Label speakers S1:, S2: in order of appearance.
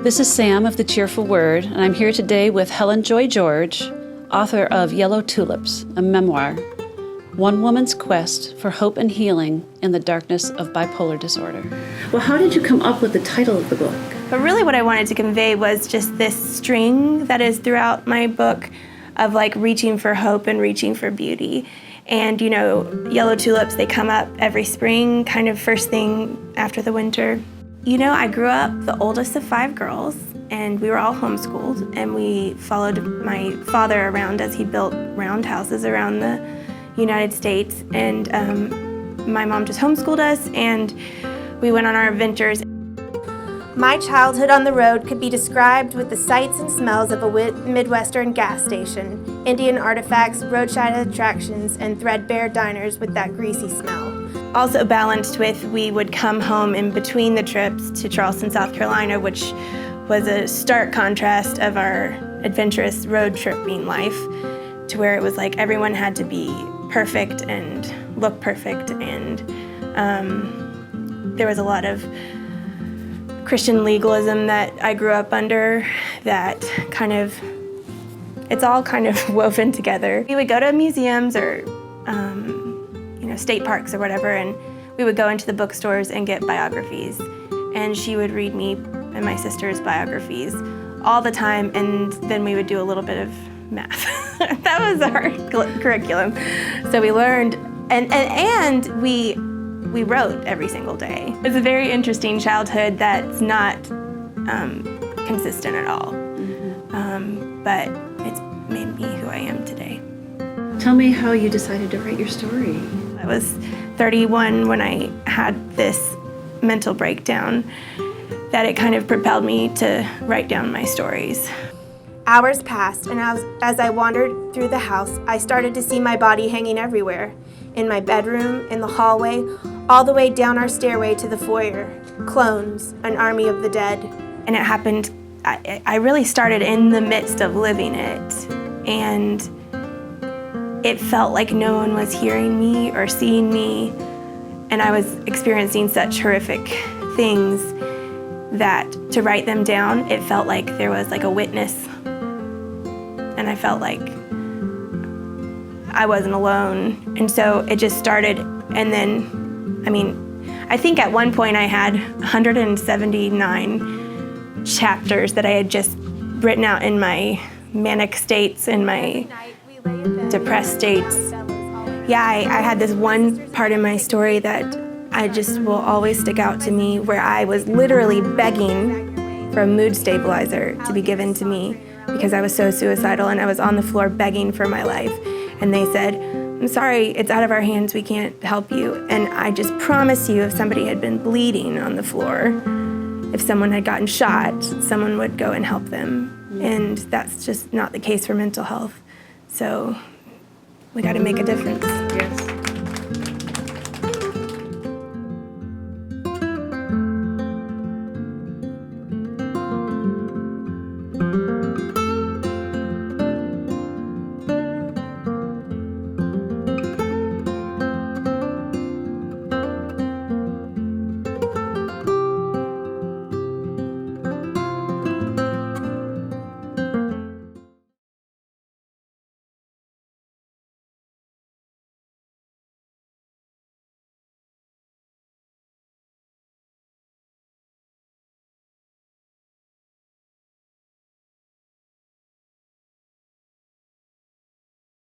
S1: This is Sam of the Cheerful Word, and I'm here today with Helen Joy George, author of Yellow Tulips, a memoir, one woman's quest for hope and healing in the darkness of bipolar disorder. Well, how did you come up with the title of the book?
S2: But really what I wanted to convey was just this string that is throughout my book of like reaching for hope and reaching for beauty. And you know, yellow tulips, they come up every spring, kind of first thing after the winter. You know, I grew up the oldest of 5 girls, and we were all homeschooled, and we followed my father around as he built roundhouses around the United States. And my mom just homeschooled us, and we went on our adventures.
S3: My childhood on the road could be described with the sights and smells of a Midwestern gas station, Indian artifacts, roadside attractions, and threadbare diners with that greasy smell.
S2: Also balanced with, we would come home in between the trips to Charleston, South Carolina, which was a stark contrast of our adventurous road tripping life, to where it was like everyone had to be perfect and look perfect, and there was a lot of Christian legalism that I grew up under that kind of, it's all kind of woven together. We would go to museums or state parks or whatever, and we would go into the bookstores and get biographies, and she would read me and my sister's biographies all the time, and then we would do a little bit of math. That was our curriculum. So we learned, and we wrote every single day. It's a very interesting childhood that's not consistent at all, but it's made me who I am today.
S1: Tell me how you decided to write your story.
S2: I was 31 when I had this mental breakdown that it kind of propelled me to write down my stories.
S3: Hours passed, and as I wandered through the house, I started to see my body hanging everywhere. In my bedroom, in the hallway, all the way down our stairway to the foyer. Clones, an army of the dead.
S2: And it happened, I really started in the midst of living it, and it felt like no one was hearing me or seeing me, and I was experiencing such horrific things that to write them down, it felt like there was like a witness, and I felt like I wasn't alone. And so it just started, and then, I think at one point I had 179 chapters that I had just written out in my manic states and my depressed states. Yeah, I had this one part in my story that I just will always stick out to me, where I was literally begging for a mood stabilizer to be given to me because I was so suicidal, and I was on the floor begging for my life. And they said, "I'm sorry, it's out of our hands, we can't help you." And I just promise you, if somebody had been bleeding on the floor, if someone had gotten shot, someone would go and help them. And that's just not the case for mental health. So we got to make a difference.
S1: Yes.